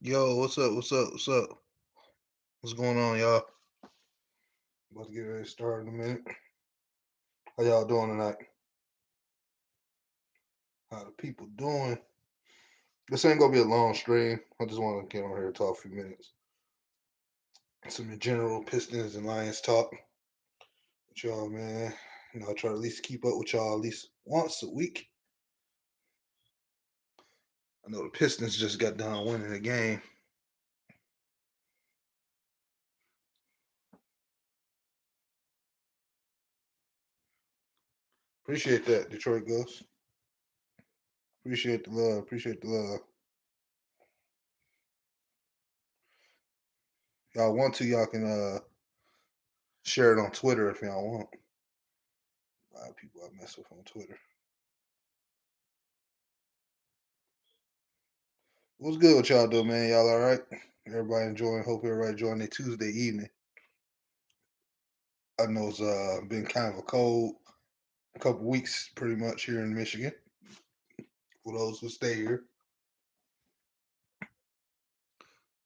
Yo, what's up? What's up? What's up? What's going on, y'all? About to get ready to start in a minute. How y'all doing tonight? How the people doing? This ain't gonna be a long stream. I just want to get on here and talk a few minutes. Some general Pistons and Lions talk with y'all, man. I try to at least keep up with y'all at least once a week. I know the Pistons just got done winning the game. Appreciate that, Detroit Ghost. Appreciate the love. Appreciate the love. Y'all want to, y'all can share it on Twitter if y'all want. A lot of people I mess with on Twitter. What's good with y'all doing, man? Y'all all right? Everybody enjoying? Hope everybody enjoying their Tuesday evening. I know it's been kind of a cold couple weeks, pretty much here in Michigan. For those who stay here,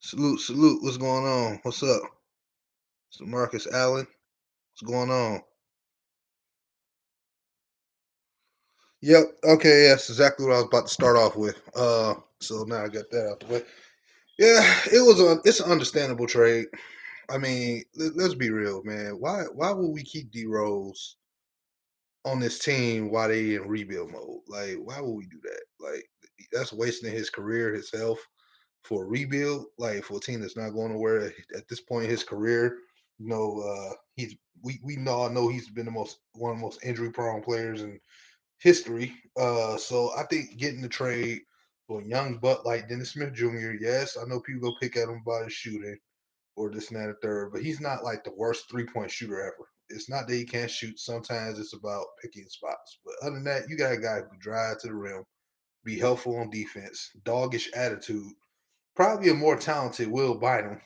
salute, salute. What's going on? What's up? It's Marcus Allen. What's going on? Yep. Okay. That's exactly what I was about to start off with. So now I got that out the way. Yeah, it's an understandable trade. I mean, let's be real, man. Why would we keep D Rose on this team while they in rebuild mode? Like, why would we do that? Like, that's wasting his career, his health for a rebuild. Like, for a team that's not going nowhere at this point in his career. He's we all know he's been the most one of the most injury prone players in history. So I think getting the trade for a young butt like Dennis Smith Jr. Yes, I know people go pick at him about his shooting or this and that or third, but he's not like the worst 3-point shooter ever. It's not that he can't shoot. Sometimes it's about picking spots. But other than that, you got a guy who can drive to the rim, be helpful on defense, doggish attitude, probably a more talented Will Bynum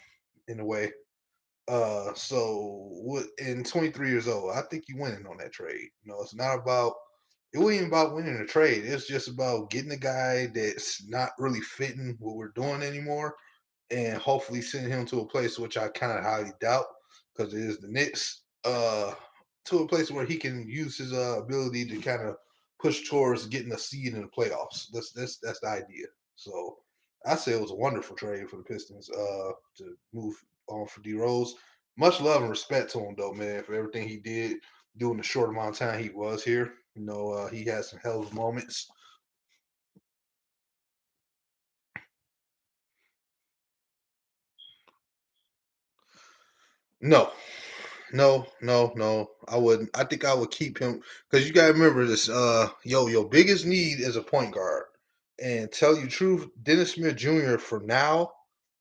in a way. In 23 years old, I think you winning on that trade. It's not about it wasn't even about winning a trade. It's just about getting a guy that's not really fitting what we're doing anymore and hopefully send him to a place which I kind of highly doubt because it is the Knicks. To a place where he can use his ability to kind of push towards getting a seed in the playoffs. That's the idea. So I say it was a wonderful trade for the Pistons to move on for D Rose. Much love and respect to him though, man, for everything he did during the short amount of time he was here. He had some hell of moments. No, no, no, no. I wouldn't. I think I would keep him because you gotta remember this. Your biggest need is a point guard. And tell you the truth, Dennis Smith Jr. for now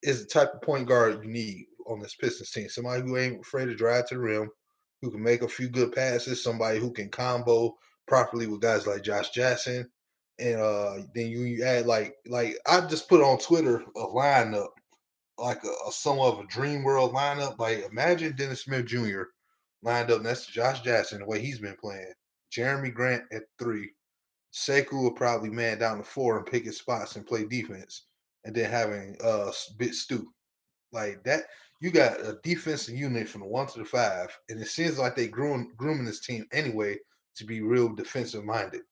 is the type of point guard you need on this Pistons team. Somebody who ain't afraid to drive to the rim, who can make a few good passes, somebody who can combo properly with guys like Josh Jackson. And then you add like I just put on Twitter a lineup like a somewhat of a dream world lineup. Like imagine Dennis Smith Jr. lined up next to Josh Jackson the way he's been playing. Jeremy Grant at three. Sekou will probably man down the floor and pick his spots and play defense, and then having Bit Stu like that. You got a defensive unit from the 1 to the 5, and it seems like they grooming this team anyway to be real defensive minded.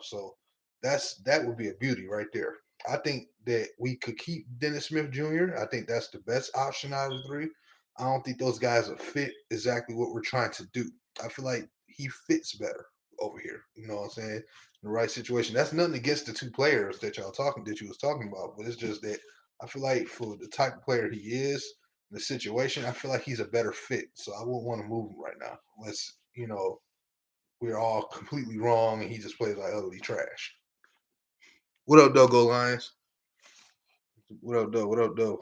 So that would be a beauty right there. I think that we could keep Dennis Smith Jr. I think that's the best option out of the three. I don't think those guys are fit exactly what we're trying to do. I feel like he fits better over here. You know what I'm saying? In the right situation. That's nothing against the two players that you was talking about, but it's just that I feel like for the type of player he is, the situation, I feel like he's a better fit. So I wouldn't want to move him right now unless we're all completely wrong and he just plays like utterly trash. What up, Dogo Lions? What up, Doug? What up, Doug?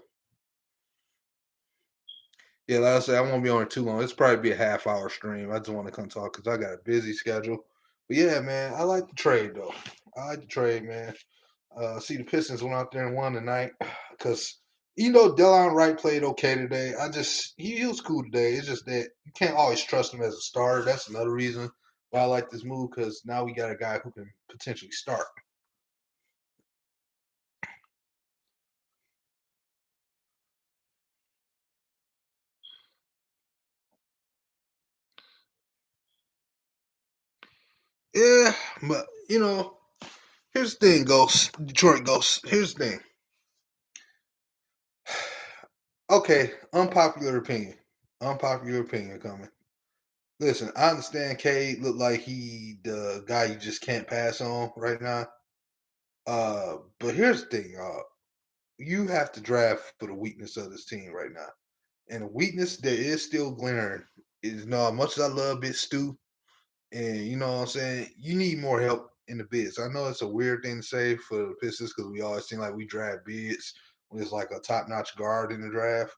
Yeah, like I said, I won't be on it too long. It's probably be a half-hour stream. I just want to come talk because I got a busy schedule. But yeah, man, I like the trade though. I like the trade, man. See the Pistons went out there and won tonight because Delon Wright played okay today. He was cool today. It's just that you can't always trust him as a starter. That's another reason why I like this move because now we got a guy who can potentially start. Yeah, but here's the thing, Ghost. Detroit Ghost. Here's the thing. Okay, unpopular opinion. Unpopular opinion coming. Listen, I understand Cade look like he the guy you just can't pass on right now. But here's the thing, y'all. You have to draft for the weakness of this team right now. And the weakness that is still glaring is much as I love Big Stu, and you know what I'm saying, you need more help in the bids. I know it's a weird thing to say for the Pistons because we always seem like we draft bids when it's like a top notch guard in the draft.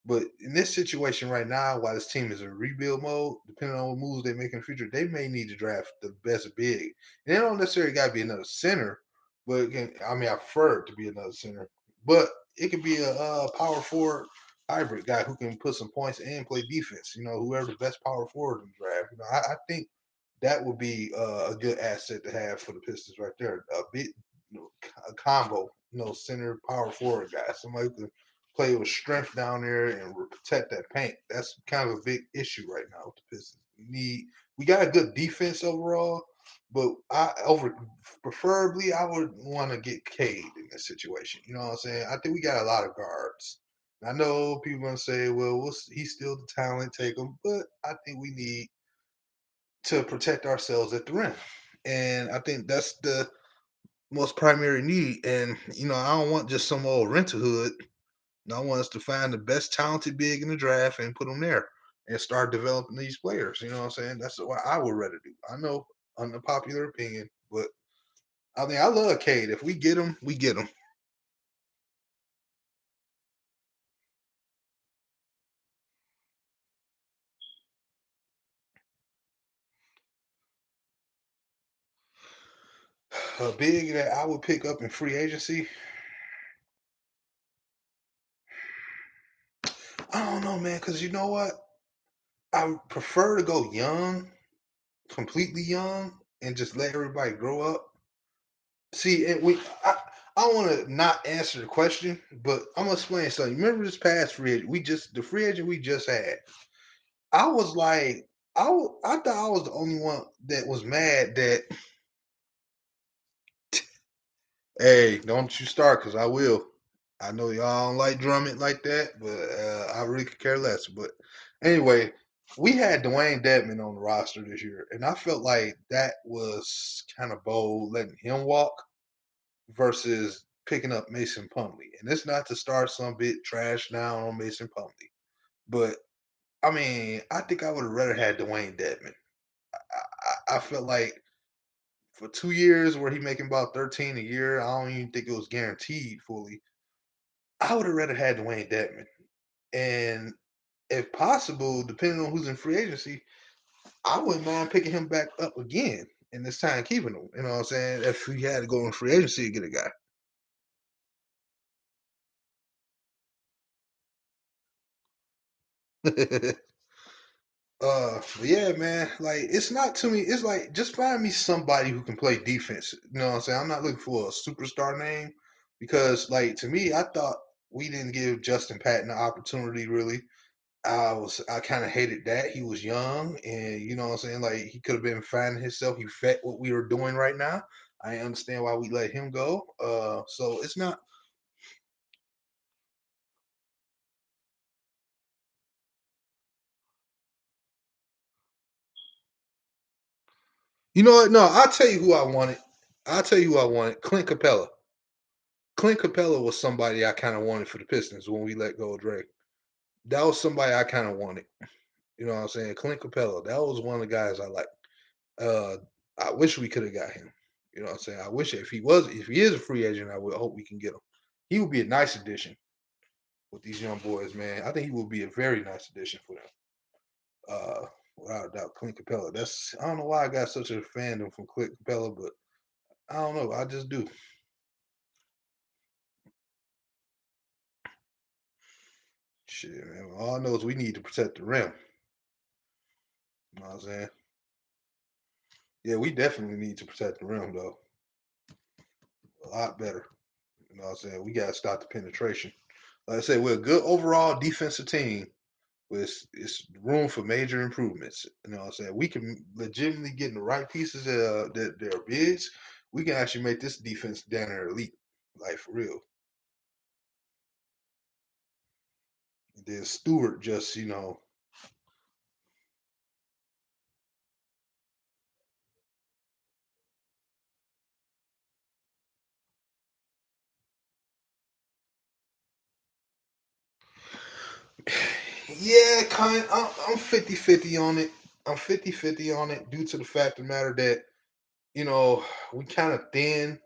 But in this situation right now, while this team is in rebuild mode, depending on what moves they make in the future, they may need to draft the best big. And they don't necessarily got to be another center, but I prefer it to be another center, but it could be a power forward hybrid guy who can put some points and play defense. Whoever the best power forward in the draft. I think that would be a good asset to have for the Pistons right there. A bit, a combo, center power forward guy, somebody who can play with strength down there and protect that paint. That's kind of a big issue right now with the Pistons. We got a good defense overall, but preferably I would want to get Cade in this situation. You know what I'm saying? I think we got a lot of guards. I know people gonna say, "Well, he's still the talent, take him," but I think we need to protect ourselves at the rim, and I think that's the most primary need. And I don't want just some old rent a hood. I want us to find the best talented big in the draft and put them there and start developing these players. You know what I'm saying? That's what I would rather do. I know, unpopular opinion, but I love Cade. If we get him, we get him. A big that I would pick up in free agency. I don't know, man, because you know what? I prefer to go young, completely young, and just let everybody grow up. See, I don't want to not answer the question, but I'm gonna explain something. Remember this past free agent? The free agent we just had. I was like, I thought I was the only one that was mad that. Hey, don't you start, cause I will. I know y'all don't like drumming like that, but I really could care less. But anyway, we had Dwayne Dedman on the roster this year, and I felt like that was kind of bold letting him walk versus picking up Mason Plumlee. And it's not to start some bit trash now on Mason Plumlee, but I think I would have rather had Dwayne Dedman. I felt like for 2 years where he making about 13 a year, I don't even think it was guaranteed fully. I would have rather had Dwayne Dedman. And if possible, depending on who's in free agency, I wouldn't mind picking him back up again and this time keeping him. You know what I'm saying? If we had to go in free agency to get a guy. But yeah, man, like it's not to me. It's like just find me somebody who can play defense. You know what I'm saying? I'm not looking for a superstar name because, like, to me, I thought we didn't give Justin Patton the opportunity. Really, I kind of hated that he was young and you know what I'm saying. Like he could have been finding himself. He fit what we were doing right now. I understand why we let him go. So it's not. You know what? No, I'll tell you who I wanted. I'll tell you who I wanted. Clint Capella. Clint Capella was somebody I kind of wanted for the Pistons when we let go of Drake. That was somebody I kind of wanted. You know what I'm saying? Clint Capella. That was one of the guys I like. Uh, I wish we could have got him. You know what I'm saying? I wish if he is a free agent, I would hope we can get him. He would be a nice addition with these young boys, man. I think he would be a very nice addition for them. Without a doubt, Clint Capella. I don't know why I got such a fandom from Clint Capella, but I don't know. I just do. Shit, man. All I know is we need to protect the rim. You know what I'm saying? Yeah, we definitely need to protect the rim though. A lot better. You know what I'm saying? We gotta stop the penetration. Like I said, we're a good overall defensive team, but it's room for major improvements. You know what I'm saying? We can legitimately get in the right pieces that are bigs. We can actually make this defense down there elite, like for real. And then Stewart just, yeah, kind. I'm 50-50 on it. I'm 50-50 on it due to the fact of the matter that you know we kind of thin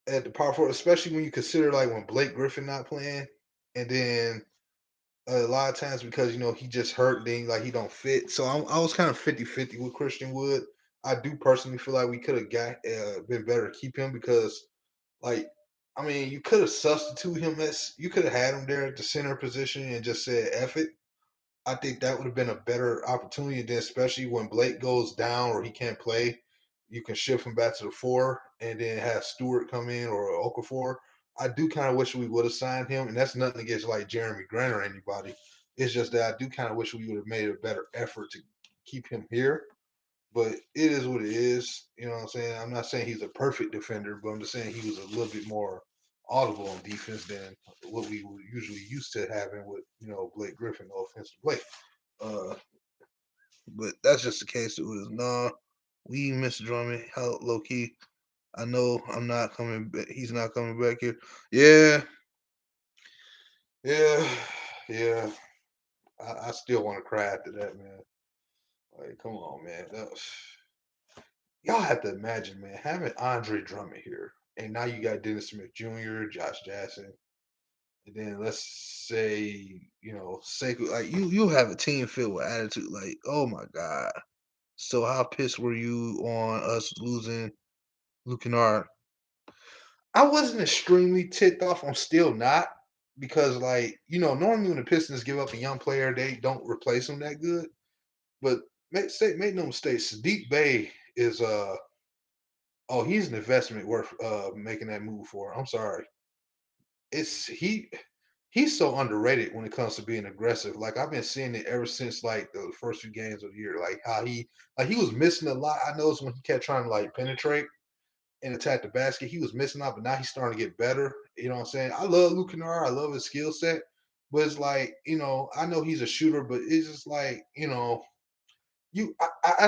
at the power forward, especially when you consider like when Blake Griffin not playing, and then a lot of times because he just hurt, then like he don't fit. So I was kind of 50-50 with Christian Wood. I do personally feel like we could have got been better to keep him because like I mean you could have substituted him as you could have had him there at the center position and just said F it. I think that would have been a better opportunity then, especially when Blake goes down or he can't play. You can shift him back to the four and then have Stewart come in or Okafor. I do kind of wish we would have signed him, and that's nothing against like Jeremy Grant or anybody. It's just that I do kind of wish we would have made a better effort to keep him here. But it is what it is. You know what I'm saying? I'm not saying he's a perfect defender, but I'm just saying he was a little bit more audible on defense than what we were usually used to having with, Blake Griffin, no offense to Blake. Uh, but that's just the case. It was nah. We miss Drummond. How low key. I know I'm not coming back. He's not coming back here. Yeah, yeah, yeah. I still want to cry after that, man. Like, come on, man. Y'all have to imagine, man, having Andre Drummond here, and now you got Dennis Smith Jr., Josh Jackson, and then let's say, Sekou, like you have a team filled with attitude. Like, oh my god. So how pissed were you on us losing Luke Kennard? I wasn't extremely ticked off. I'm still not because, like, normally when the Pistons give up a young player, they don't replace him that good. But make no mistake, Sadiq Bey is he's an investment worth making that move for. I'm sorry, it's he's so underrated when it comes to being aggressive. Like I've been seeing it ever since like the first few games of the year. Like how he was missing a lot. I noticed when he kept trying to like penetrate and attack the basket. He was missing out, but now he's starting to get better. You know what I'm saying? I love Luke Kennard. I love his skill set. But it's like, I know he's a shooter, but it's just like, I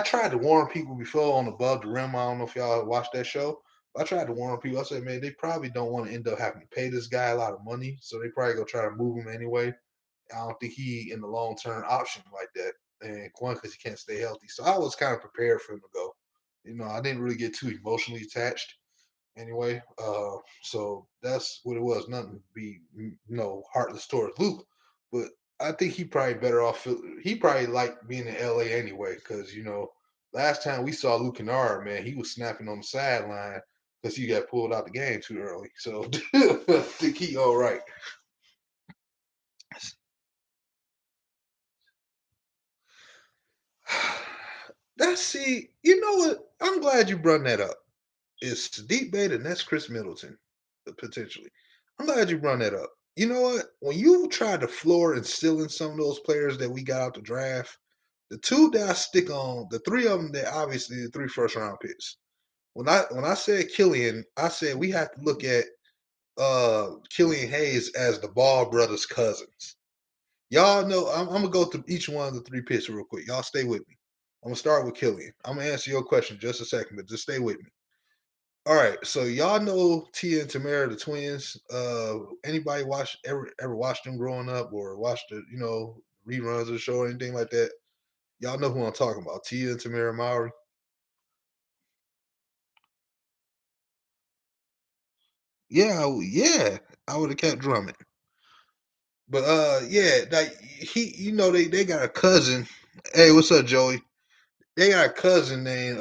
tried to warn people before on Above the Rim. I don't know if y'all watched that show. I tried to warn people. I said, man, they probably don't want to end up having to pay this guy a lot of money. So they probably go try to move him anyway. I don't think he in the long term option like that. And one, because he can't stay healthy. So I was kind of prepared for him to go. I didn't really get too emotionally attached anyway. So that's what it was. Nothing to be, heartless towards Luke, but I think he probably better off. He probably liked being in LA anyway, because last time we saw Luke Kennard, man, he was snapping on the sideline because he got pulled out the game too early. So I think he all right. You know what? I'm glad you brought that up. Is Deep Beta and that's Chris Middleton, potentially. I'm glad you brought that up. You know what? When you tried to floor and steal in some of those players that we got out the draft, the two that I stick on, the three of them that obviously the three first round picks. When I said Killian, I said we have to look at Killian Hayes as the Ball brothers' cousins. Y'all know I'm gonna go through each one of the three picks real quick. Y'all stay with me. I'm gonna start with Killian. I'm gonna answer your question in just a second, but just stay with me. All right, so y'all know Tia and Tamara, the twins. Anybody ever watched them growing up or watched the reruns of the show or anything like that? Y'all know who I'm talking about, Tia and Tamara Mowry. Yeah, yeah, I would have kept drumming. But yeah, like they got a cousin. Hey, what's up, Joey? They got a cousin named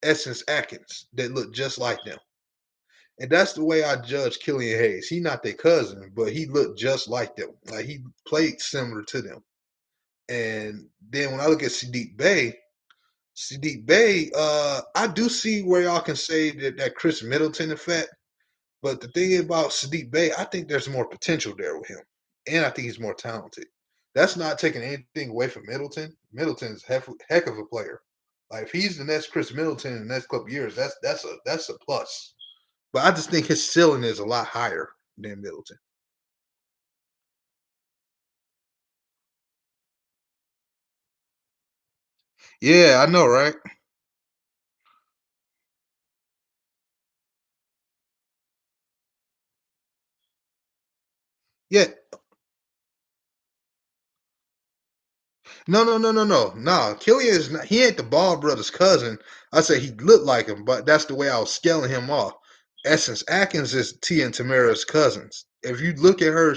Essence Atkins that look just like them. And that's the way I judge Killian Hayes. He not their cousin, but he looked just like them. Like he played similar to them. And then when I look at Sadiq Bey, I do see where y'all can say that Chris Middleton effect. But the thing about Sadiq Bey, I think there's more potential there with him. And I think he's more talented. That's not taking anything away from Middleton. Middleton's heck of a player. Like if he's the next Chris Middleton in the next couple years, that's a plus. But I just think his ceiling is a lot higher than Middleton. Yeah, I know, right? Yeah. No, no, no, no, no. No, Killian is not, he ain't the Ball brothers' cousin. I say he looked like him, but that's the way I was scaling him off. Essence Atkins is T and Tamara's cousins. If you look at her,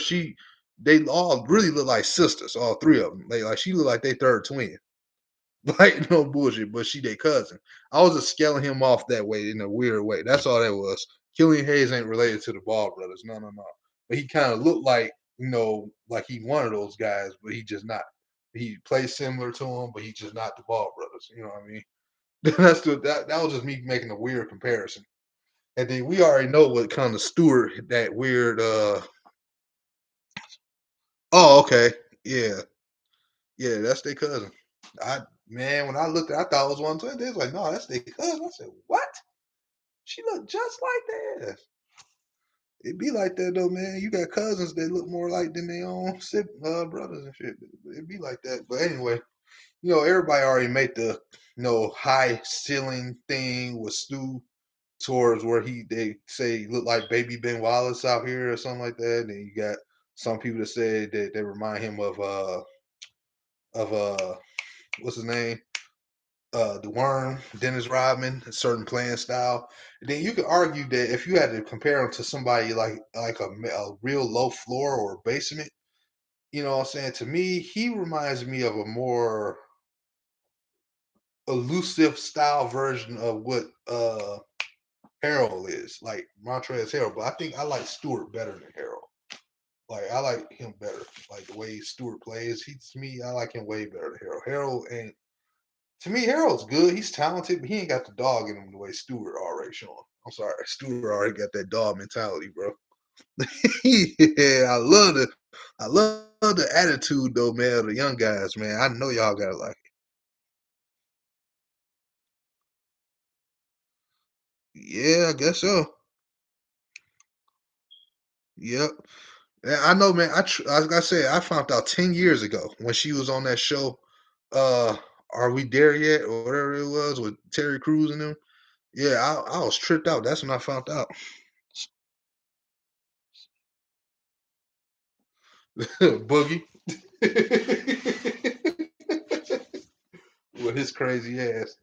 they all really look like sisters, all three of them. Like she look like they third twin. Like no bullshit, but she their cousin. I was just scaling him off that way in a weird way. That's all that was. Killian Hayes ain't related to the Ball brothers. No, no, no. But he kind of looked like, like he one of those guys, but he just not. He plays similar to him, but he's just not the Ball brothers. You know what I mean? That was just me making a weird comparison. And then we already know what kind of Stewart that weird. Oh, okay, yeah, yeah, that's their cousin. I Man, when I looked, I thought it was one twin. They was like, no, that's their cousin. I said, what? She looked just like that. It be like that though, man. You got cousins that look more like than their own brothers and shit. It be like that. But anyway, everybody already made the high ceiling thing with Stu towards where they say he look like baby Ben Wallace out here or something like that. And then you got some people that said that they remind him of what's his name? The Worm, Dennis Rodman, a certain playing style. And then you could argue that if you had to compare him to somebody like a real low floor or basement, what I'm saying? To me, he reminds me of a more elusive style version of what Harold is, like Montrezl Harold. But I think I like Stewart better than Harold. Like I like him better. Like the way Stewart plays. To me, I like him way better than Harold. Harold ain't To me, Harold's good. He's talented, but he ain't got the dog in him the way Stewart already showing. I'm sorry, Stewart already got that dog mentality, bro. Yeah, I love the attitude though, man. Of the young guys, man. I know y'all gotta like it. Yeah, I guess so. Yep. Yeah, I know, man. Like I said, I found out 10 years ago when she was on that show. Uh, are we there yet, or whatever it was with Terry Crews and them? Yeah, I was tripped out. That's when I found out. Boogie. With his crazy ass.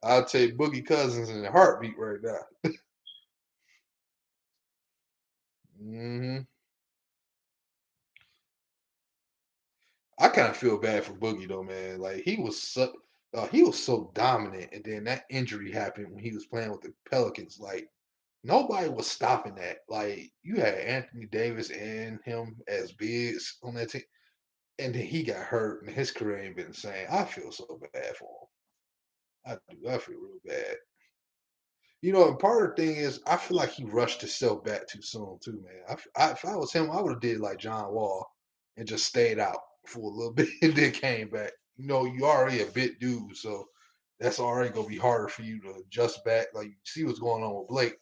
I'll take Boogie Cousins in a heartbeat right now. Hmm. I kind of feel bad for Boogie though, man. Like he was so dominant, and then that injury happened when he was playing with the Pelicans. Like nobody was stopping that. Like you had Anthony Davis and him as bigs on that team, and then he got hurt, and his career ain't been the same. I feel so bad for him. I do. I feel real bad. And part of the thing is, I feel like he rushed himself back too soon, too, man. If I was him, I would have did like John Wall and just stayed out for a little bit and then came back. You already a bit dude, so that's already gonna be harder for you to adjust back. Like, you see what's going on with Blake.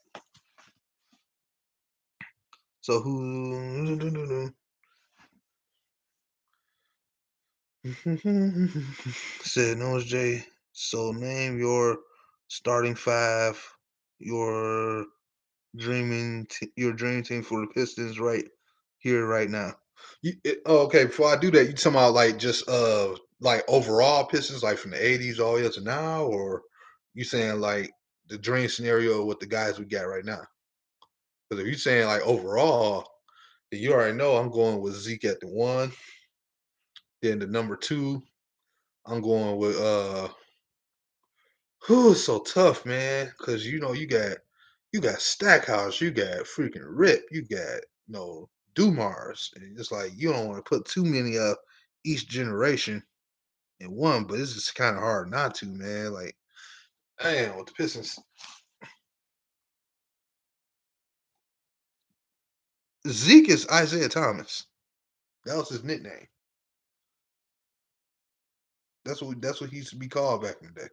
So who said no, Jay? So name your starting five, your your dream team for the Pistons right here, right now. Okay, before I do that, you talking about like just like overall Pistons, like from the '80s all the way up to now, or you saying like the dream scenario with the guys we got right now? Because if you're saying like overall, then you already know I'm going with Zeke at the one. Then the number two, I'm going with who is so tough, man? Because you got Stackhouse, you got freaking Rip, you got Dumars, and it's like you don't want to put too many of each generation in one, but it's just kind of hard not to, man. Like, damn, with the Pistons, Zeke is Isaiah Thomas. That was his nickname. That's what he used to be called back in the day.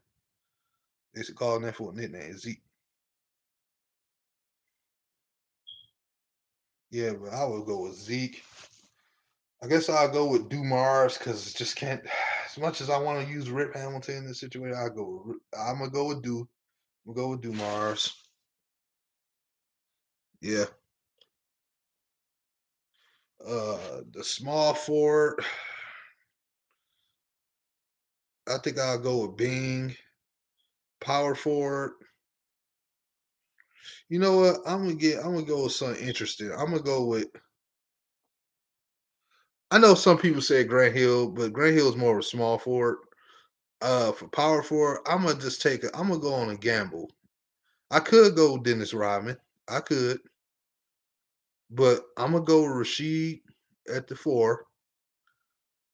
They used to call him that for a nickname, Zeke. Yeah, but I would go with Zeke. I guess I'll go with Dumars because just can't. As much as I want to use Rip Hamilton in this situation, I'm gonna go with Du. I'm gonna go with Dumars. Yeah. The small forward. I think I'll go with Bing. Power forward. You know what? I'm gonna go with something interesting. I'm gonna go with. I know some people say Grant Hill, but Grant Hill is more of a small forward. For power forward, I'm gonna go on a gamble. I could go with Dennis Rodman. I could, but I'm gonna go with Rasheed at the four,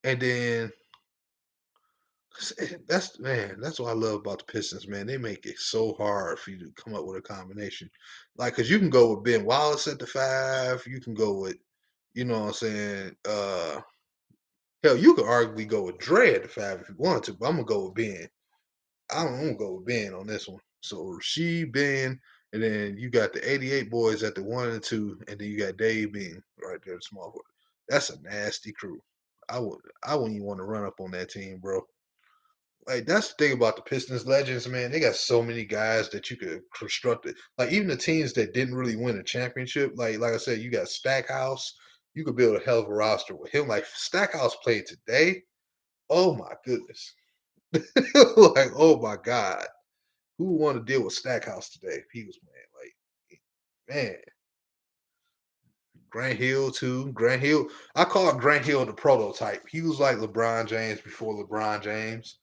and then that's man. That's what I love about the Pistons, man. They make it so hard for you to come up with a combination, like because you can go with Ben Wallace at the five. You can go with, you know what I'm saying. Hell, you could arguably go with Dre at the five if you wanted to, but I'm gonna go with Ben. I'm gonna go with Ben on this one. So Rasheed, Ben, and then you got the '88 boys at the one and two, and then you got Dave Bean right there, the small forward. That's a nasty crew. I wouldn't even want to run up on that team, bro. Like that's the thing about the Pistons legends, man. They got so many guys that you could construct it. Like even the teams that didn't really win a championship, like I said, you got Stackhouse. You could build a hell of a roster with him. Like Stackhouse played today. Oh my goodness. Like, oh my God. Who would want to deal with Stackhouse today if he was playing? Like, man, Grant Hill too. Grant Hill. I call Grant Hill the prototype. He was like LeBron James before LeBron James.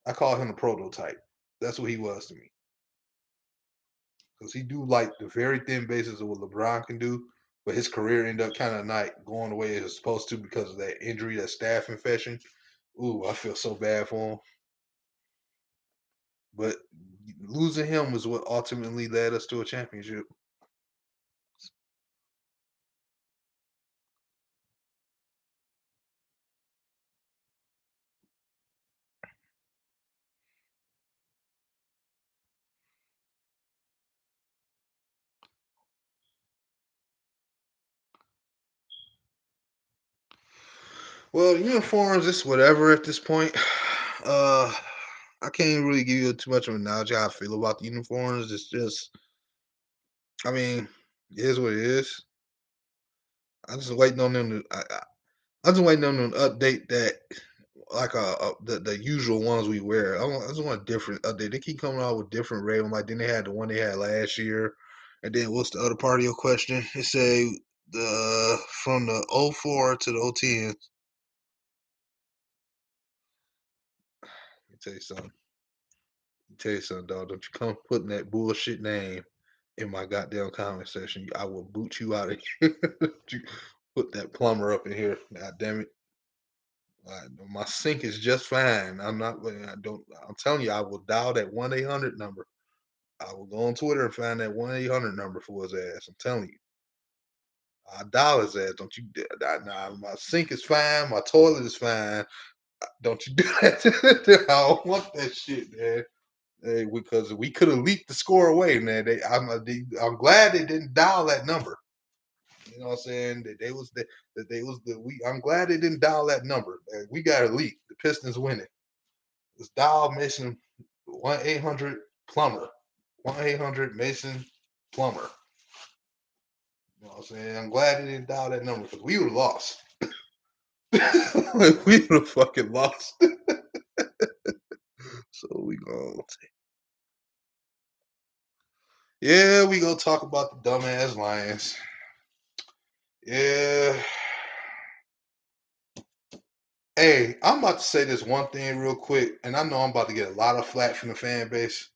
I call him the prototype. That's what he was to me. Because he do like the very thin basis of what LeBron can do, but his career ended up kind of not going the way it was supposed to because of that injury, that staph infection. Ooh, I feel so bad for him. But losing him was what ultimately led us to a championship. Well, uniforms, it's whatever at this point. Uh, I can't really give you too much of a knowledge how I feel about the uniforms. It's just, I mean, it is what it is. I just waiting on them to. I'm just waiting on them to update that, like the usual ones we wear. I just want a different update. They keep coming out with different red ones. Like then they had the one they had last year, and then what's the other part of your question? It say the from the '04 to the '10. Let me tell you something. Tell you something, dog. Don't you come putting that bullshit name in my goddamn comment section. I will boot you out of here. You put that plumber up in here. God damn it. My sink is just fine. I'm not. I don't. I'm telling you, I will dial that 1-800 number. I will go on Twitter and find that 1-800 number for his ass. I'm telling you, I dial his ass. Don't you? Nah, my sink is fine. My toilet is fine. Don't you do that? I don't want that shit, man. Hey, because we could have leaked the score away, man. I'm glad they didn't dial that number. You know what I'm saying? I'm glad they didn't dial that number. Man. We got a leak. The Pistons winning. It's dial Mason 1-800 plumber. 1-800 Mason plumber. You know what I'm saying? I'm glad they didn't dial that number because we would have lost. We would have fucking lost. So we go. Yeah, we gonna talk about the dumbass Lions. Yeah. Hey, I'm about to say this one thing real quick, and I know I'm about to get a lot of flack from the fan base.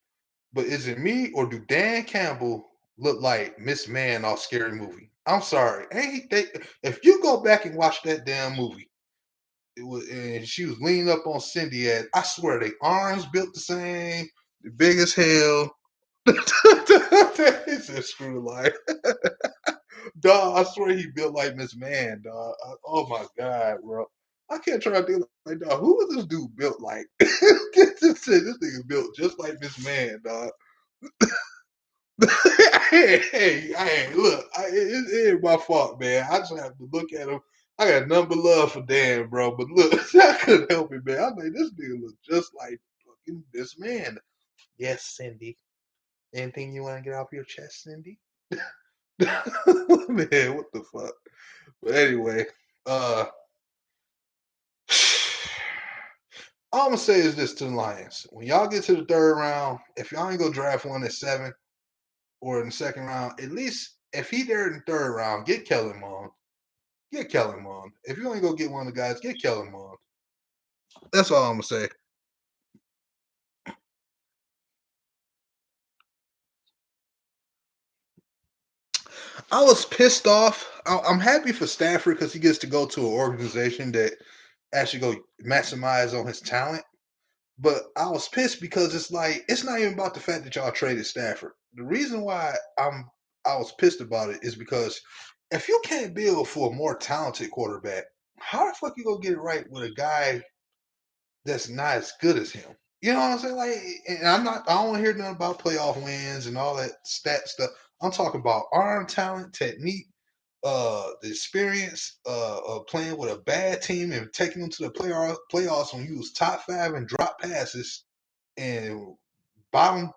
But is it me or do Dan Campbell look like Miss Man off Scary Movie? I'm sorry. If you go back and watch that damn movie, it was and she was leaning up on Cindy at I swear they arms built the same, the big as hell. It's a screw life. Dog, I swear he built like Miss Man, dog. Oh my god, bro. I can't try to think like, dog, who was this dude built like? Get this shit, this nigga built just like Miss Man, dog. Hey, look, it ain't my fault, man. I just have to look at him. I got nothing but love for Dan, bro. But look, I couldn't help it, man. I'm like, this nigga looks just like fucking this man. Yes, Cindy. Anything you want to get off your chest, Cindy? Man, what the fuck? But anyway, uh, all I'm gonna say is this to the Lions: when y'all get to the third round, if y'all ain't go draft one at 7 or in the second round, at least if he there in the third round, get Kellen Mond. Get Kellen Mond. If you ain't go get one of the guys, get Kellen Mond. That's all I'm gonna say. I was pissed off. I'm happy for Stafford because he gets to go to an organization that actually go maximize on his talent. But I was pissed because it's like it's not even about the fact that y'all traded Stafford. The reason why I was pissed about it is because if you can't build for a more talented quarterback, how the fuck you gonna get it right with a guy that's not as good as him? You know what I'm saying? Like, and I don't want to hear nothing about playoff wins and all that stat stuff. I'm talking about arm talent, technique, the experience of playing with a bad team and taking them to the playoffs when you was top 5 and drop passes and bottom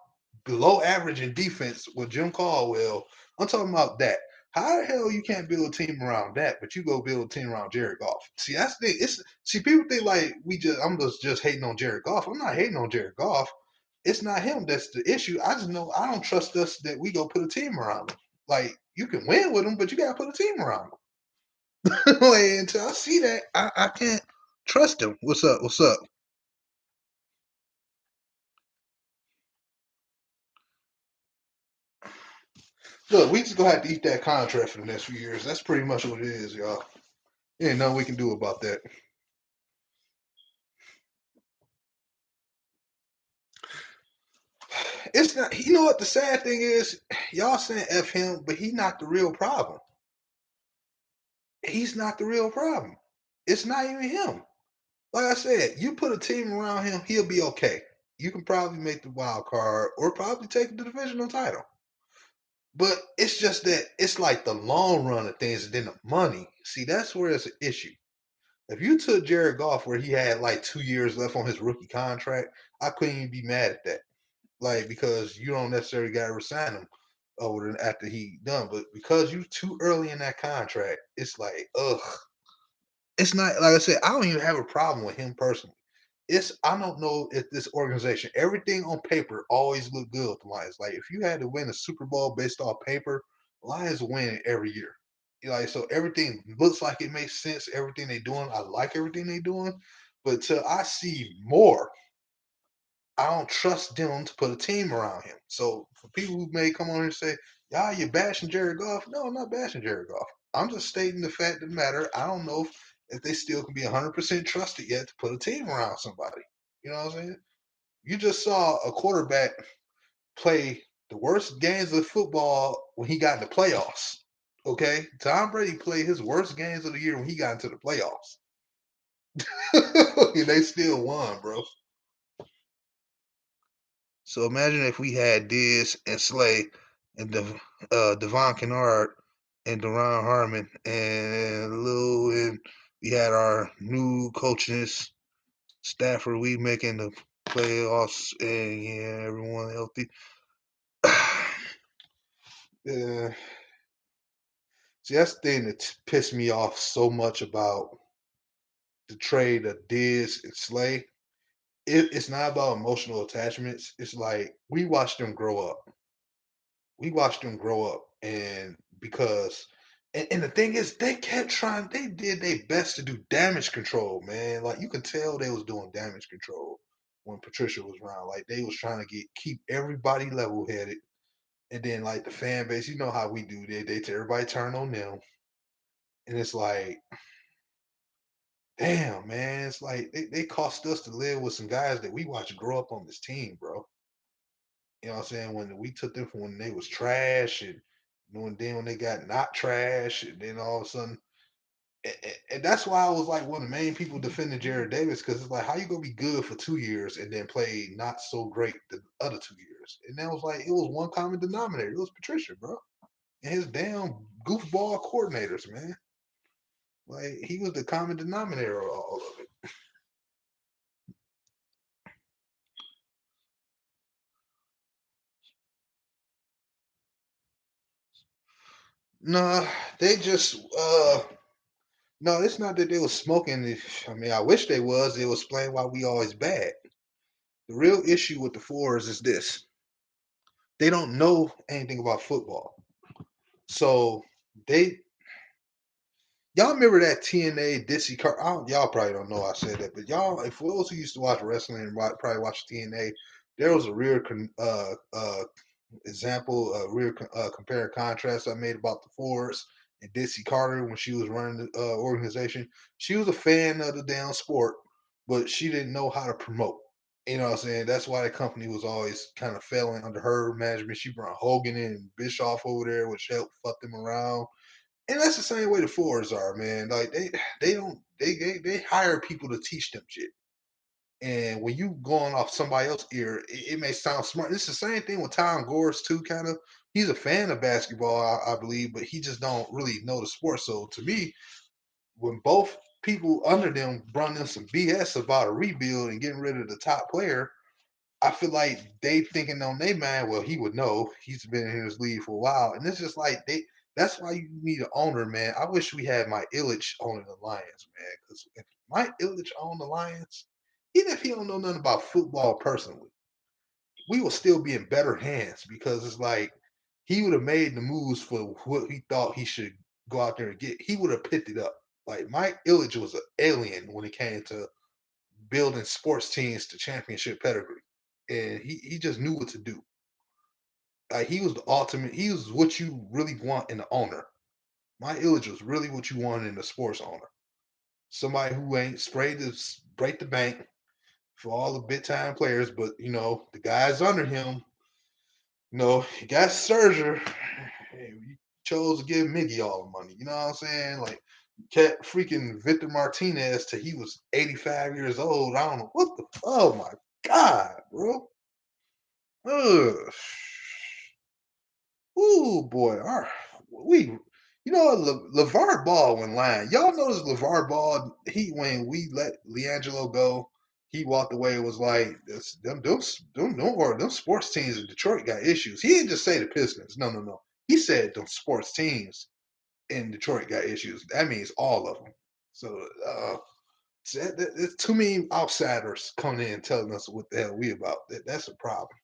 below average in defense with Jim Caldwell. I'm talking about that. How the hell you can't build a team around that, but you go build a team around Jared Goff? See, that's the thing. It's see, people think like I'm just hating on Jared Goff. I'm not hating on Jared Goff. It's not him that's the issue. I just know I don't trust us that we go put a team around him. Like you can win with him, but you gotta put a team around him. Like, until I see that, I can't trust him. What's up? What's up? Look, we just gonna have to eat that contract for the next few years. That's pretty much what it is, y'all. There ain't nothing we can do about that. It's not. You know what the sad thing is? Y'all saying f him, but he's not the real problem. He's not the real problem. It's not even him. Like I said, you put a team around him, he'll be okay. You can probably make the wild card or probably take the divisional title. But it's just that it's like the long run of things and then the money. See, that's where it's an issue. If you took Jared Goff where he had like 2 years left on his rookie contract, I couldn't even be mad at that. Like because you don't necessarily got to resign him over after he done, but because you too early in that contract, it's like ugh. It's not like I said. I don't even have a problem with him personally. It's I don't know if this organization, everything on paper always look good with the Lions. Like if you had to win a Super Bowl based off paper, Lions win it every year. Like so everything looks like it makes sense. Everything they doing, I like everything they doing. But till I see more, I don't trust them to put a team around him. So for people who may come on here and say, "Yeah, you're bashing Jared Goff," no, I'm not bashing Jared Goff. I'm just stating the fact of the matter. I don't know if they still can be 100% trusted yet to put a team around somebody. You know what I'm saying? You just saw a quarterback play the worst games of football when he got in the playoffs. Okay, Tom Brady played his worst games of the year when he got into the playoffs, and they still won, bro. So imagine if we had Diz and Slay and Devon Kennard and Deron Harmon and Lou and we had our new coaches, Stafford, we making the playoffs and yeah, everyone healthy. Yeah. See, that's the thing that pissed me off so much about the trade of Diz and Slay. It's not about emotional attachments. It's like we watched them grow up. We watched them grow up, and because and the thing is, they kept trying. They did their best to do damage control, man. Like you could tell they was doing damage control when Patricia was around. Like they was trying to keep everybody level headed, and then like the fan base, you know how we do. They everybody turn on them, and it's like, damn, man. It's like they cost us to live with some guys that we watched grow up on this team, bro. You know what I'm saying? When we took them from when they was trash and And then when they got not trash, and then all of a sudden, and that's why I was like one of the main people defending Jared Davis because it's like how you gonna be good for 2 years and then play not so great the other 2 years, and that was like it was one common denominator. It was Patricia, bro, and his damn goofball coordinators, man. Like he was the common denominator of all of it. Nah, they just no, it's not that they was smoking. I mean, I wish they was. It was explain why we always bad. The real issue with the fours is this: they don't know anything about football. So they y'all remember that TNA Dixie Car? Y'all probably don't know I said that, but y'all, if for those who used to watch wrestling and probably watch TNA, there was a real example, a real compare and contrast I made about the Fords and Dixie Carter when she was running the organization. She was a fan of the damn sport, but she didn't know how to promote. You know what I'm saying? That's why the company was always kind of failing under her management. She brought Hogan and Bischoff over there, which helped fuck them around. And that's the same way the Fords are, man. Like they don't they hire people to teach them shit. And when you going off somebody else's ear, it may sound smart. It's the same thing with Tom Gores too. Kind of, he's a fan of basketball, I believe, but he just don't really know the sport. So to me, when both people under them brought them some BS about a rebuild and getting rid of the top player, I feel like they thinking on their mind, well, he would know. He's been in his league for a while, and it's just like they. That's why you need an owner, man. I wish we had Mike Ilitch owning the Lions, man. Because if Mike Ilitch owned the Lions, even if he don't know nothing about football personally, we will still be in better hands because it's like he would have made the moves for what he thought he should go out there and get. He would have picked it up. Like Mike Ilitch was an alien when it came to building sports teams to championship pedigree, and he just knew what to do. Like he was the ultimate. He was what you really want in the owner. Mike Ilitch was really what you wanted in the sports owner. Somebody who ain't sprayed to break the bank for all the big time players, but the guys under him. He got Serger. He chose to give Miggy all the money. You know what I'm saying? Like kept freaking Victor Martinez till he was 85 years old. I don't know what the. Oh my god, bro. Ugh. Ooh, boy. We, LeVar Ball went lying. Y'all notice LeVar Ball, when we let LeAngelo go, he walked away and was like, them sports teams in Detroit got issues. He didn't just say the Pistons. No, no, no. He said them sports teams in Detroit got issues. That means all of them. So, there's too many outsiders coming in and telling us what the hell we about. That's a problem.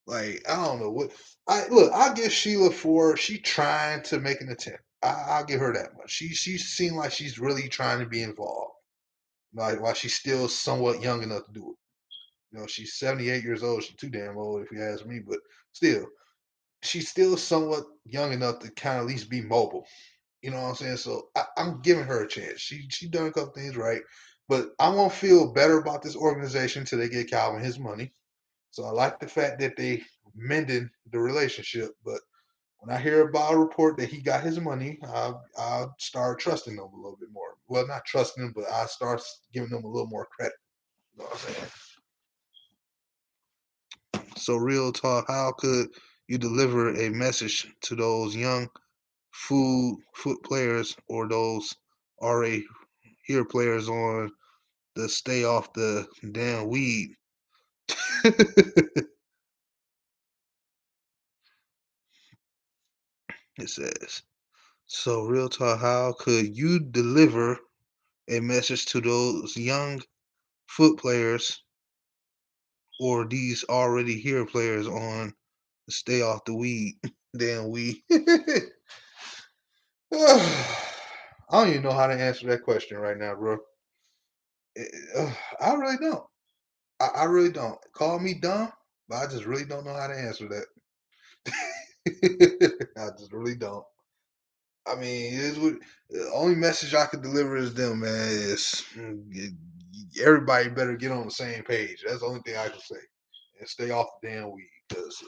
Like I don't know what. I look. I give Sheila for she trying to make an attempt. I'll give her that much. She seemed like she's really trying to be involved. Like while she's still somewhat young enough to do it. She's 78 years old. She's too damn old if you ask me. But still, she's still somewhat young enough to kind of at least be mobile. You know what I'm saying? So I'm giving her a chance. She done a couple things right, but I won't feel better about this organization till they get Calvin his money. So I like the fact that they mended the relationship. But when I hear about a report that he got his money, I'll start trusting them a little bit more. Well, not trusting them, but I start giving them a little more credit. You know what I'm saying? So, real talk, how could you deliver a message to those young foot players or those already here players on the stay off the damn weed? It says. So, real talk, how could you deliver a message to those young foot players or these already here players on stay off the weed? Damn weed. I don't even know how to answer that question right now, bro. I really don't. I really don't. Call me dumb, but I just really don't know how to answer that. I just really don't. I mean, the only message I could deliver is them, man, is everybody better get on the same page. That's the only thing I can say. And stay off the damn weed. because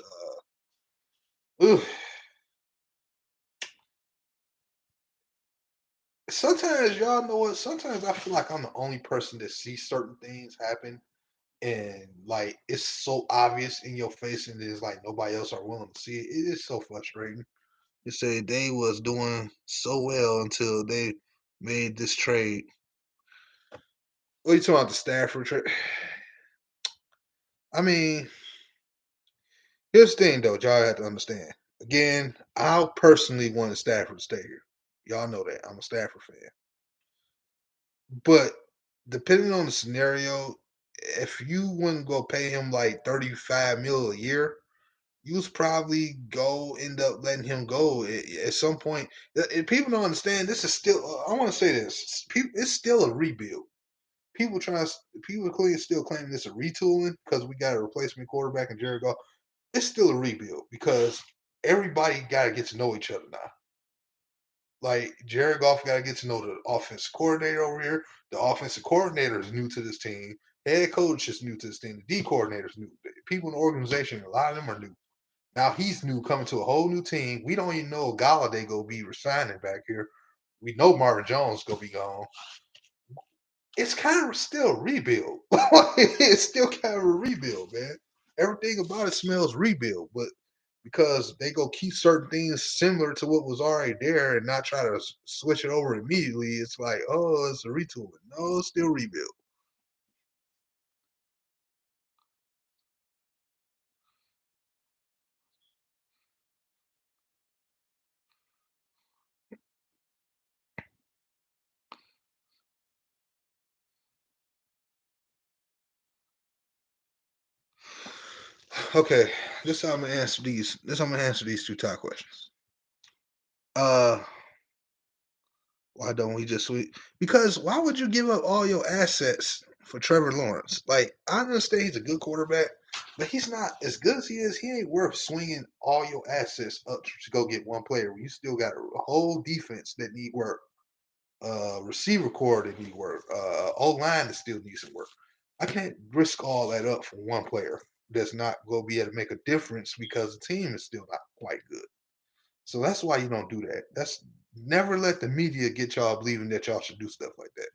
ugh, sometimes y'all know what. Sometimes I feel like I'm the only person that sees certain things happen, and like it's so obvious in your face, and it's like nobody else are willing to see it. It is so frustrating. They say they was doing so well until they made this trade. What are you talking about the Stafford trade? I mean, here's the thing though, y'all have to understand. Again, I personally wanted Stafford to stay here. Y'all know that. I'm a Stafford fan. But depending on the scenario, if you wouldn't go pay him like 35 mil a year, you was probably go end up letting him go at some point. If people don't understand, this is still. I want to say this. It's still a rebuild. People trying. People still claiming this a retooling because we got a replacement quarterback in Jared Goff. It's still a rebuild because everybody got to get to know each other now. Like Jared Goff got to get to know the offensive coordinator over here. The offensive coordinator is new to this team. Head coach is new to this team. The D coordinator is new. People in the organization, a lot of them are new. Now he's new, coming to a whole new team. We don't even know if Galladay gonna be resigning back here. We know Marvin Jones gonna be gone. It's kind of still a rebuild. It's still kind of a rebuild, man. Everything about it smells rebuild, but because they go keep certain things similar to what was already there and not try to switch it over immediately, it's like, oh, it's a retooling. No, it's still rebuild. Okay, this how I'm gonna answer these. This how I'm gonna answer these two top questions. Uh, why don't we just sweep? Because why would you give up all your assets for Trevor Lawrence? Like, I understand he's a good quarterback, but he's not as good as he is. He ain't worth swinging all your assets up to go get one player when you still got a whole defense that need work, receiver core that need work, O line that still needs some work. I can't risk all that up for one player that's not going to be able to make a difference because the team is still not quite good. So that's why you don't do that. That's never let the media get y'all believing that y'all should do stuff like that.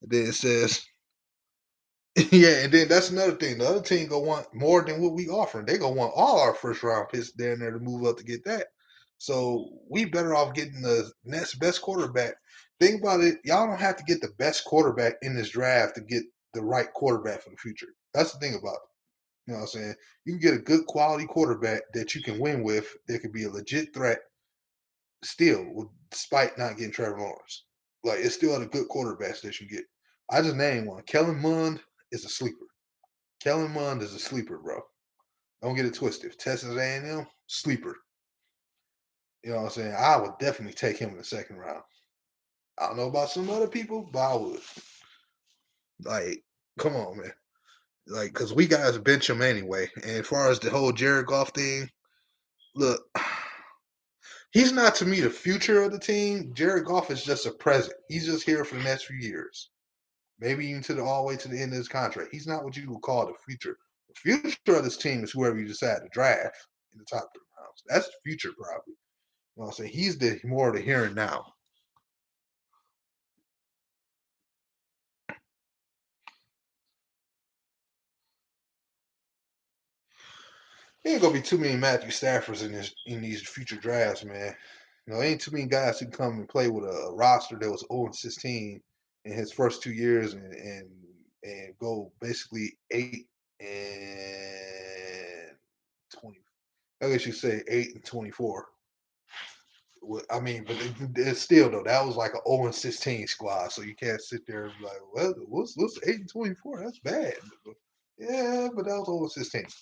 And then it says, yeah, and then that's another thing. The other team gonna want more than what we offering. They gonna want all our first round picks down there to move up to get that. So we better off getting the next best quarterback. Think about it. Y'all don't have to get the best quarterback in this draft to get the right quarterback for the future. That's the thing about it. You know what I'm saying? You can get a good quality quarterback that you can win with that could be a legit threat still, despite not getting Trevor Lawrence. Like it's still a good quarterbacks that you get. I just named one. Kellen Mond is a sleeper. Kellen Mond is a sleeper, bro. Don't get it twisted. Texas A&M sleeper. You know what I'm saying? I would definitely take him in the second round. I don't know about some other people, but I would. Like, come on, man. Like, cause we guys bench him anyway. And as far as the whole Jared Goff thing, look, he's not to me the future of the team. Jared Goff is just a present. He's just here for the next few years. Maybe even to the all the way to the end of his contract. He's not what you would call the future. The future of this team is whoever you decide to draft in the top 3 rounds. That's the future, probably. You know what I'm saying? He's the more of the here and now. There ain't gonna be too many Matthew Staffords in these future drafts, man. You know, ain't too many guys who come and play with a roster that was 0-16 in his first 2 years and go basically 8-20. I guess you say 8-24. I mean, but it's still though that was like an 0-16 squad, so you can't sit there and be like, well, what's 8-24? That's bad. Yeah, but that was 0-16.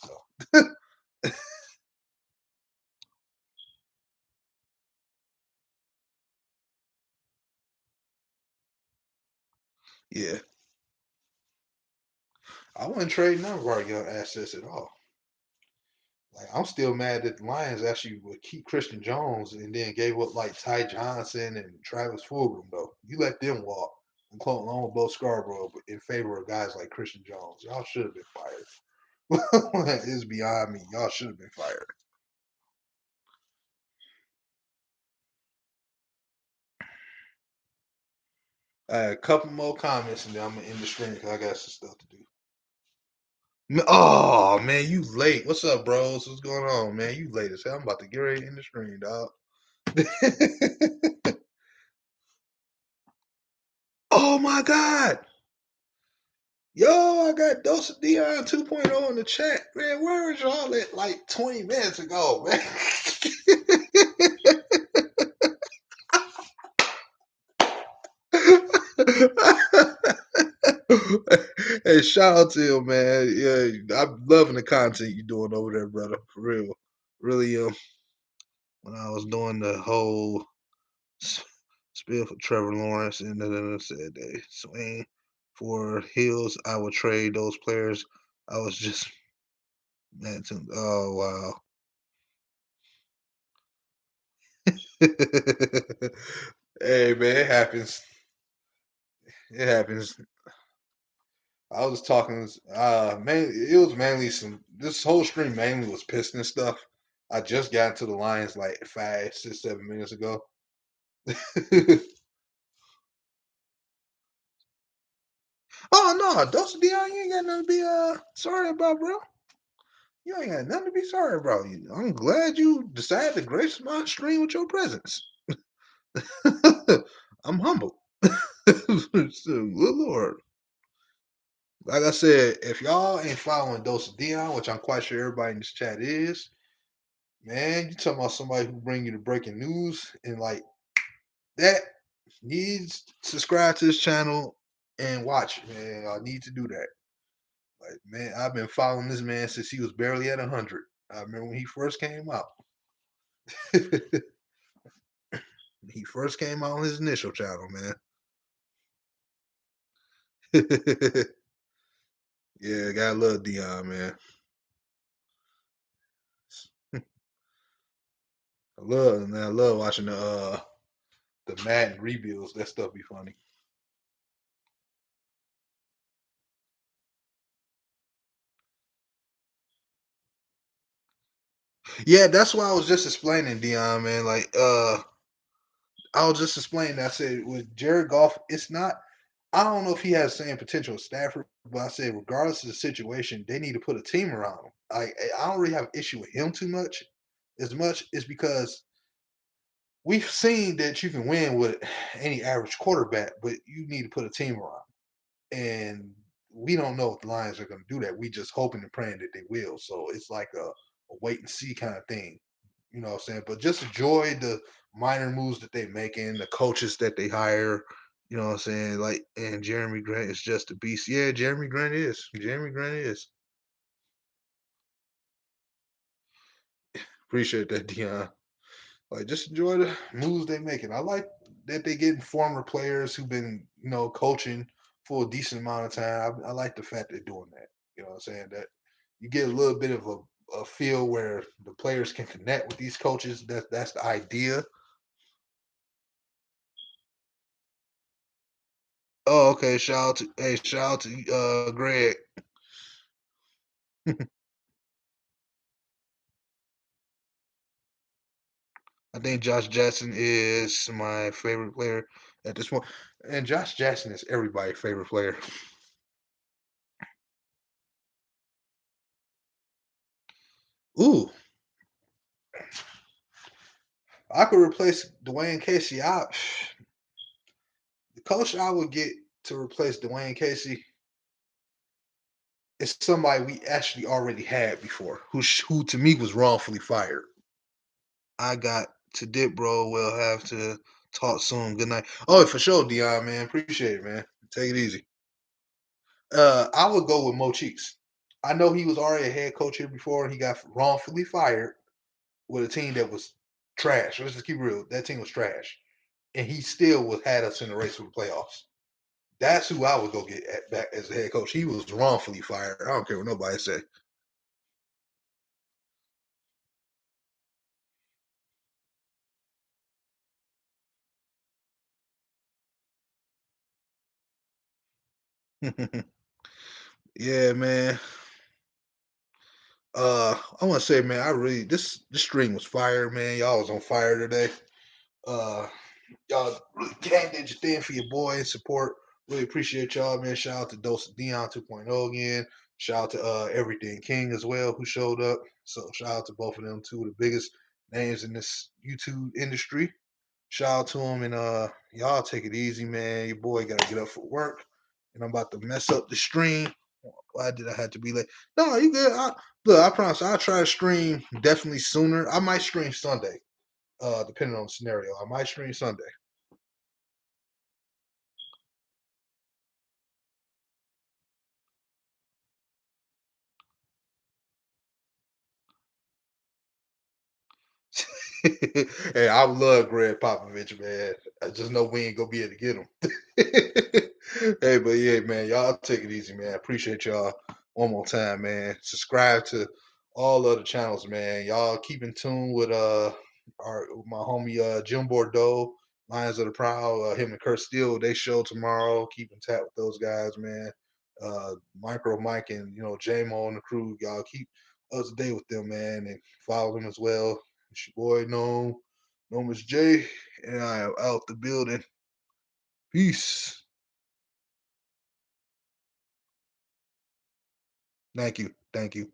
So yeah, I wouldn't trade none of our young assets at all. Like I'm still mad that the Lions actually would keep Christian Jones and then gave up like Ty Johnson and Travis Fulgham though. You let them walk and clone along with Bo Scarborough in favor of guys like Christian Jones. Y'all should have been fired. It's beyond me. Y'all should have been fired. I had a couple more comments and then I'm gonna end the stream because I got some stuff to do. Oh man, you late. What's up, bros? What's going on, man? You late as hell. I'm about to get ready in the stream, dog. Oh my god. Yo, I got Dose of Dion 2.0 in the chat. Man, where was y'all at like 20 minutes ago, man? Hey, shout out to you, man. Yeah, I'm loving the content you're doing over there, brother. For real. Really, when I was doing the whole spill for Trevor Lawrence and then said they swing for Hills, I would trade those players. I was just mad to oh wow. Hey man, it happens. It happens. I was talking man, it was mainly some this whole stream mainly was Piston stuff. I just got to the Lions like 5, 6, 7 minutes ago. Oh no, Dose Dion, you ain't got nothing to be sorry about, bro. You ain't got nothing to be sorry about. I'm glad you decided to grace my stream with your presence. I'm humbled. Good Lord. Like I said, if y'all ain't following Dose of Dion, which I'm quite sure everybody in this chat is, man, you talking about somebody who bring you the breaking news and like that needs to subscribe to this channel and watch it, man. I need to do that. Like, man, I've been following this man since he was barely at 100. I remember when he first came out. He first came out on his initial channel, man. Yeah, gotta love Dion, man. I love watching the Madden rebuilds. That stuff be funny. Yeah, that's why I was just explaining, Dion, man. Like, I was just explaining. I said with Jared Goff, it's not. I don't know if he has the same potential as Stafford, but I said regardless of the situation, they need to put a team around him. I don't really have an issue with him too much. As much is because we've seen that you can win with any average quarterback, but you need to put a team around him. And we don't know if the Lions are going to do that. We just hoping and praying that they will. So it's like a wait and see kind of thing. You know what I'm saying? But just enjoy the minor moves that they're making, the coaches that they hire. You know what I'm saying? Like, and Jeremy Grant is just a beast. Yeah, Jeremy Grant is. Jeremy Grant is. Appreciate that, Dion. Like, just enjoy the moves they making. I like that they getting former players who've been, coaching for a decent amount of time. I like the fact they're doing that. You know what I'm saying? That you get a little bit of a feel where the players can connect with these coaches. That's the idea. Oh, okay. Shout out to Greg. I think Josh Jackson is my favorite player at this point. And Josh Jackson is everybody's favorite player. Ooh, I could replace Dwayne Casey. The coach I would get to replace Dwayne Casey is somebody we actually already had before, who to me was wrongfully fired. I got to dip, bro. We'll have to talk soon. Good night. Oh, for sure, Dion, man. Appreciate it, man. Take it easy. I would go with Mo Cheeks. I know he was already a head coach here before, and he got wrongfully fired with a team that was trash. Let's just keep real. That team was trash, and he still was had us in the race for the playoffs. That's who I would go get back as a head coach. He was wrongfully fired. I don't care what nobody say. Yeah, man. I want to say, man, I really this stream was fire, man. Y'all was on fire today. Uh, y'all really gang did your thing for your boy and support. Really appreciate y'all, man. Shout out to Dose of Dion 2.0 again. Shout out to Everything King as well, who showed up. So shout out to both of them, two of the biggest names in this YouTube industry. Shout out to them, and y'all take it easy, man. Your boy gotta get up for work, and I'm about to mess up the stream. Why did I have to be late? No, you good. Look, I promise I'll try to stream definitely sooner. I might stream Sunday, depending on the scenario. I might stream Sunday. Hey, I love Greg Popovich, man. I just know we ain't gonna be able to get him. Hey, but yeah, man, y'all take it easy, man. Appreciate y'all one more time, man. Subscribe to all other channels, man. Y'all keep in tune with my homie Jim Bordeaux, Lions of the Proud. Him and Kurt Steele, they show tomorrow. Keep in tap with those guys, man. Micro Mike and J-Mo and the crew. Y'all keep up to date with them, man, and follow them as well. It's your boy, no Miss J, and I am out the building. Peace. Thank you. Thank you.